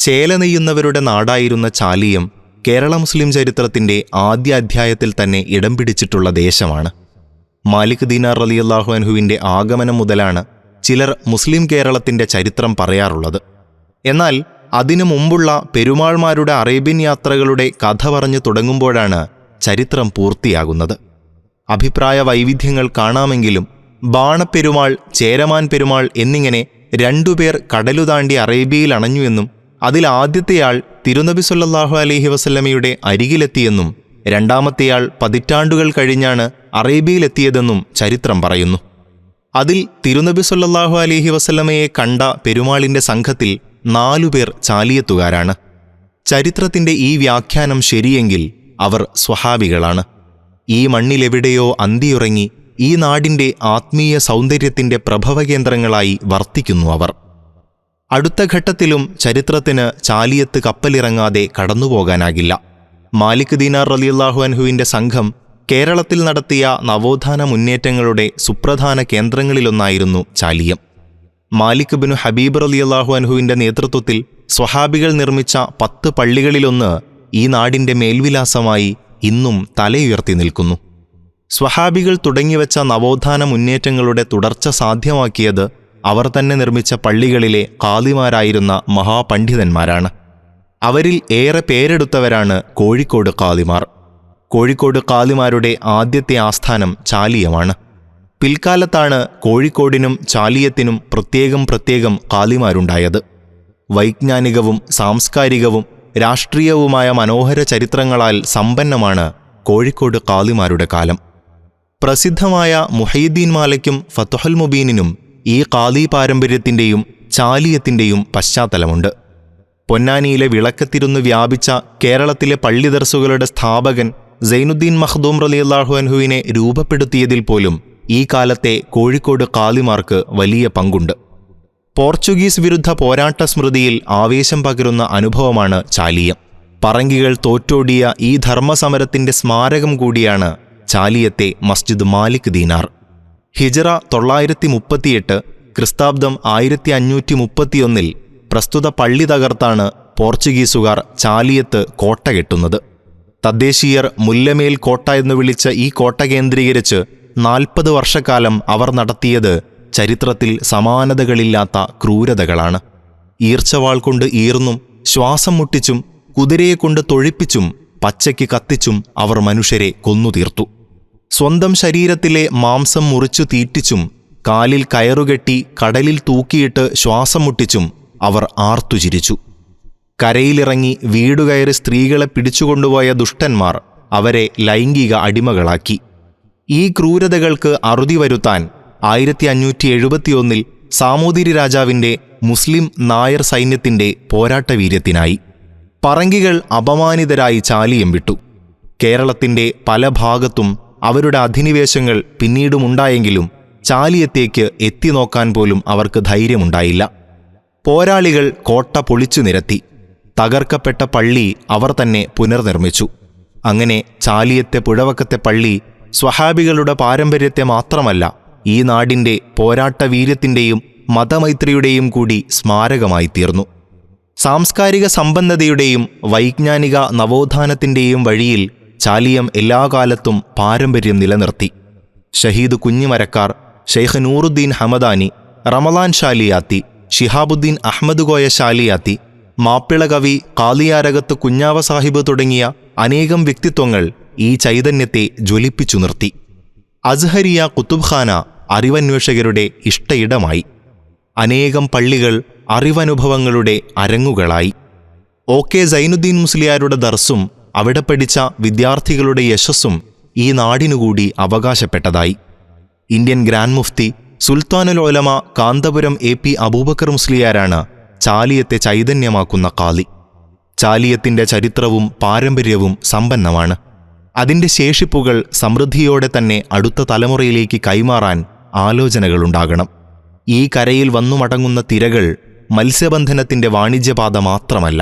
ചേല നെയ്യുന്നവരുടെ നാടായിരുന്ന ചാലിയം കേരള മുസ്ലിം ചരിത്രത്തിൻ്റെ ആദ്യ അധ്യായത്തിൽ തന്നെ ഇടം പിടിച്ചിട്ടുള്ള ദേശമാണ്. മാലിക് ദീനാർ റളിയല്ലാഹു അൻഹുവിൻ്റെ ആഗമനം മുതലാണ് ചിലർ മുസ്ലിം കേരളത്തിൻ്റെ ചരിത്രം പറയാറുള്ളത്. എന്നാൽ അതിനു മുമ്പുള്ള പെരുമാൾമാരുടെ അറേബ്യൻ യാത്രകളുടെ കഥ പറഞ്ഞു തുടങ്ങുമ്പോഴാണ് ചരിത്രം പൂർത്തിയാകുന്നത്. അഭിപ്രായ വൈവിധ്യങ്ങൾ കാണാമെങ്കിലും ബാണപ്പെരുമാൾ, ചേരമാൻ പെരുമാൾ എന്നിങ്ങനെ രണ്ടുപേർ കടലുതാണ്ടി അറേബ്യയിൽ അണഞ്ഞുവെന്നും അതിൽ ആദ്യത്തെയാൾ തിരുനബി സല്ലല്ലാഹു അലൈഹി വസല്ലമയുടെ അരികിലെത്തിയെന്നും രണ്ടാമത്തെയാൾ പതിറ്റാണ്ടുകൾ കഴിഞ്ഞാണ് അറേബ്യയിലെത്തിയതെന്നും ചരിത്രം പറയുന്നു. അതിൽ തിരുനബി സല്ലല്ലാഹു അലൈഹി വസല്ലമയെ കണ്ട പെരുമാളിൻ്റെ സംഘത്തിൽ 4 പേർ ചാലിയത്തുകാരാണ്. ചരിത്രത്തിൻ്റെ ഈ വ്യാഖ്യാനം ശരിയെങ്കിൽ അവർ സ്വഹാബികളാണ്. ഈ മണ്ണിലെവിടെയോ അന്തിയുറങ്ങി ഈ നാടിൻ്റെ ആത്മീയ സൗന്ദര്യത്തിൻ്റെ പ്രഭവകേന്ദ്രങ്ങളായി വർത്തിക്കുന്നു അവർ. അടുത്ത ഘട്ടത്തിലും ചരിത്രത്തിന് ചാലിയത്ത് കപ്പലിറങ്ങാതെ കടന്നുപോകാനാകില്ല. മാലിക് ദീനാർ റളിയല്ലാഹു അൻഹുവിൻ്റെ സംഘം കേരളത്തിൽ നടത്തിയ നവോത്ഥാന മുന്നേറ്റങ്ങളുടെ സുപ്രധാന കേന്ദ്രങ്ങളിലൊന്നായിരുന്നു ചാലിയം. മാലിക് ബിനു ഹബീബ് റളിയല്ലാഹു അൻഹുവിൻ്റെ നേതൃത്വത്തിൽ സ്വഹാബികൾ നിർമ്മിച്ച 10 പള്ളികളിലൊന്ന് ഈ നാടിൻ്റെ മേൽവിലാസമായി ഇന്നും തലയുയർത്തി നിൽക്കുന്നു. സ്വഹാബികൾ തുടങ്ങിവെച്ച നവോത്ഥാന മുന്നേറ്റങ്ങളുടെ തുടർച്ച സാധ്യമാക്കിയത് അവർ തന്നെ നിർമ്മിച്ച പള്ളികളിലെ ഖാദിമാരായിരുന്ന മഹാപണ്ഡിതന്മാരാണ്. അവരിൽ ഏറെ പേരെടുത്തവരാണ് കോഴിക്കോട് ഖാദിമാർ. കോഴിക്കോട് ഖാദിമാരുടെ ആദ്യത്തെ ആസ്ഥാനം ചാലിയമാണ്. പിൽക്കാലത്താണ് കോഴിക്കോടിനും ചാലിയത്തിനും പ്രത്യേകം ഖാദിമാരുണ്ടായത്. വൈജ്ഞാനികവും സാംസ്കാരികവും രാഷ്ട്രീയവുമായ മനോഹര ചരിത്രങ്ങളാൽ സമ്പന്നമാണ് കോഴിക്കോട് ഖാദിമാരുടെ കാലം. പ്രസിദ്ധമായ മുഹയ്യിദ്ദീൻ മാലയ്ക്കും ഫത്ഹുൽ മുബീനിനും ഈ ഖാദി പാരമ്പര്യത്തിൻ്റെയും ചാലിയത്തിൻ്റെയും പശ്ചാത്തലമുണ്ട്. പൊന്നാനിയിലെ വിളക്കത്തിരുന്ന് വ്യാപിച്ച കേരളത്തിലെ പള്ളി ദർസുകളുടെ സ്ഥാപകൻ സൈനുദ്ദീൻ മഖ്ദൂം റളിയല്ലാഹു അൻഹുവിനെ രൂപപ്പെടുത്തിയതിൽ പോലും ഈ കാലത്തെ കോഴിക്കോട് ഖാദിമാർക്ക് വലിയ പങ്കുണ്ട്. പോർച്ചുഗീസ് വിരുദ്ധ പോരാട്ട സ്മൃതിയിൽ ആവേശം പകരുന്ന അനുഭവമാണ് ചാലിയം. പറങ്കികൾ തോറ്റോടിയ ഈ ധർമ്മസമരത്തിൻ്റെ സ്മാരകം കൂടിയാണ് ചാലിയത്തെ മസ്ജിദ് മാലിക് ദീനാർ. ഹിജറ 938, ക്രിസ്താബ്ദം 1531 പ്രസ്തുത പള്ളി തകർത്താണ് പോർച്ചുഗീസുകാർ ചാലിയത്ത് കോട്ട കെട്ടുന്നത്. തദ്ദേശീയർ മുല്ലമേൽ കോട്ട എന്ന് വിളിച്ച ഈ കോട്ട കേന്ദ്രീകരിച്ച് 40 വർഷക്കാലം അവർ നടത്തിയത് ചരിത്രത്തിൽ സമാനതകളില്ലാത്ത ക്രൂരതകളാണ്. ഈർച്ചവാൾ കൊണ്ട് ഈർന്നും ശ്വാസം മുട്ടിച്ചും കുതിരയെക്കൊണ്ട് തൊഴിപ്പിച്ചും പച്ചയ്ക്ക് കത്തിച്ചും അവർ മനുഷ്യരെ കൊന്നുതീർത്തു. സ്വന്തം ശരീരത്തിലെ മാംസം മുറിച്ചു തീറ്റിച്ചും കാലിൽ കയറുകെട്ടി കടലിൽ തൂക്കിയിട്ട് ശ്വാസം മുട്ടിച്ചും അവർ ആർത്തുചിരിച്ചു. കരയിലിറങ്ങി വീടുകയറി സ്ത്രീകളെ പിടിച്ചുകൊണ്ടുപോയ ദുഷ്ടന്മാർ അവരെ ലൈംഗിക അടിമകളാക്കി. ഈ ക്രൂരതകൾക്ക് അറുതി വരുത്താൻ 1571 സാമൂതിരി രാജാവിൻ്റെ മുസ്ലിം നായർ സൈന്യത്തിൻ്റെ പോരാട്ടവീര്യത്തിനായി പറങ്കികൾ അപമാനിതരായി ചാലിയം വിട്ടു. കേരളത്തിൻ്റെ പല ഭാഗത്തും അവരുടെ അധിനിവേശങ്ങൾ പിന്നീടുമുണ്ടായെങ്കിലും ചാലിയത്തേക്ക് എത്തിനോക്കാൻ പോലും അവർക്ക് ധൈര്യമുണ്ടായില്ല. പോരാളികൾ കോട്ട പൊളിച്ചു നിരത്തി. തകർക്കപ്പെട്ട പള്ളി അവർ തന്നെ പുനർനിർമ്മിച്ചു. അങ്ങനെ ചാലിയത്തെ പുഴവക്കത്തെ പള്ളി സ്വഹാബികളുടെ പാരമ്പര്യത്തെ മാത്രമല്ല, ഈ നാടിൻ്റെ പോരാട്ടവീര്യത്തിൻ്റെയും മതമൈത്രിയുടെയും കൂടി സ്മാരകമായി തീർന്നു. സാംസ്കാരിക സമ്പന്നതയുടെയും വൈജ്ഞാനിക നവോത്ഥാനത്തിൻ്റെയും വഴിയിൽ ചാലിയം എല്ലാ കാലത്തും പാരമ്പര്യം നിലനിർത്തി. ഷഹീദ് കുഞ്ഞിമരക്കാർ, ഷെയ്ഖ് നൂറുദ്ദീൻ ഹമദാനി, റമളാൻ ഷാലിയാത്തി, ഷിഹാബുദ്ദീൻ അഹമ്മദ് കോയ ഷാലിയാത്തി, മാപ്പിള കവി കാളിയാരകത്ത് കുഞ്ഞാവ സാഹിബ് തുടങ്ങിയ അനേകം വ്യക്തിത്വങ്ങൾ ഈ ചൈതന്യത്തെ ജ്വലിപ്പിച്ചു നിർത്തി. അസ്ഹരിയ കുത്തുബ്ഖാന അറിവന്വേഷകരുടെ ഇഷ്ടയിടമായി. അനേകം പള്ളികൾ അറിവനുഭവങ്ങളുടെ അരങ്ങുകളായി. OK സൈനുദ്ദീൻ മുസ്ലിയാരുടെ ദർസും അവിടെ പഠിച്ച വിദ്യാർത്ഥികളുടെ യശസ്സും ഈ നാടിനുകൂടി അവകാശപ്പെട്ടതായി. ഇന്ത്യൻ ഗ്രാൻഡ് മുഫ്തി സുൽത്താനുൽ ഉലമ കാന്തപുരം AP അബൂബക്കർ മുസ്ലിയാരാണ് ചാലിയത്തെ ചൈതന്യമാക്കുന്ന ഖാദി. ചാലിയത്തിൻ്റെ ചരിത്രവും പാരമ്പര്യവും സമ്പന്നമാണ്. അതിൻ്റെ ശേഷിപ്പുകൾ സമൃദ്ധിയോടെ തന്നെ അടുത്ത തലമുറയിലേക്ക് കൈമാറാൻ ആലോചനകളുണ്ടാകണം. ഈ കരയിൽ വന്നുമടങ്ങുന്ന തിരകൾ മത്സ്യബന്ധനത്തിൻ്റെ വാണിജ്യപാത മാത്രമല്ല,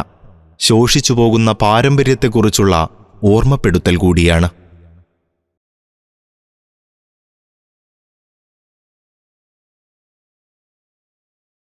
ശോഷിച്ചു പോകുന്ന പാരമ്പര്യത്തെക്കുറിച്ചുള്ള ഓർമ്മപ്പെടുത്തൽ കൂടിയാണ്.